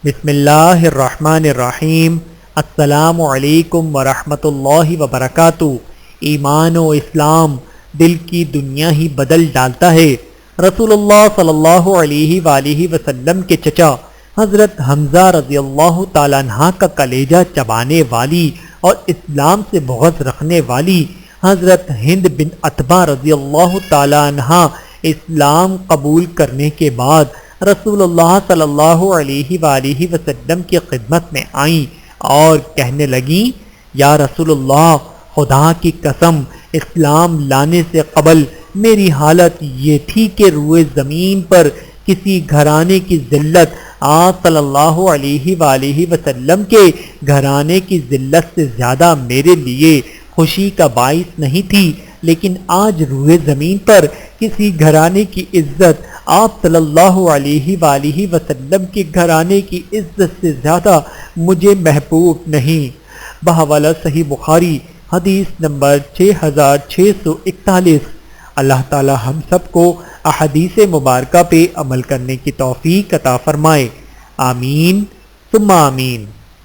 بسم اللہ الرحمن الرحیم۔ السلام علیکم ورحمۃ اللہ وبرکاتہ۔ ایمان و اسلام دل کی دنیا ہی بدل ڈالتا ہے۔ رسول اللہ صلی اللہ علیہ وآلہ وسلم کے چچا حضرت حمزہ رضی اللہ تعالیٰ عنہ کا کلیجہ چبانے والی اور اسلام سے بغض رکھنے والی حضرت ہند بن عتبہ رضی اللہ تعالیٰ عنہ اسلام قبول کرنے کے بعد رسول اللہ صلی اللہ علیہ وآلہ وسلم کی خدمت میں آئیں اور کہنے لگیں، یا رسول اللہ، خدا کی قسم، اسلام لانے سے قبل میری حالت یہ تھی کہ روئے زمین پر کسی گھرانے کی ذلت آپ صلی اللہ علیہ وآلہ وسلم کے گھرانے کی ذلت سے زیادہ میرے لیے خوشی کا باعث نہیں تھی، لیکن آج روئے زمین پر کسی گھرانے کی عزت آپ صلی اللہ علیہ وآلہ وسلم کے گھرانے کی عزت سے زیادہ مجھے محبوب نہیں۔ بحوالہ صحیح بخاری حدیث نمبر 6641۔ اللہ تعالی ہم سب کو احادیث مبارکہ پہ عمل کرنے کی توفیق عطا فرمائے، آمین ثم آمین۔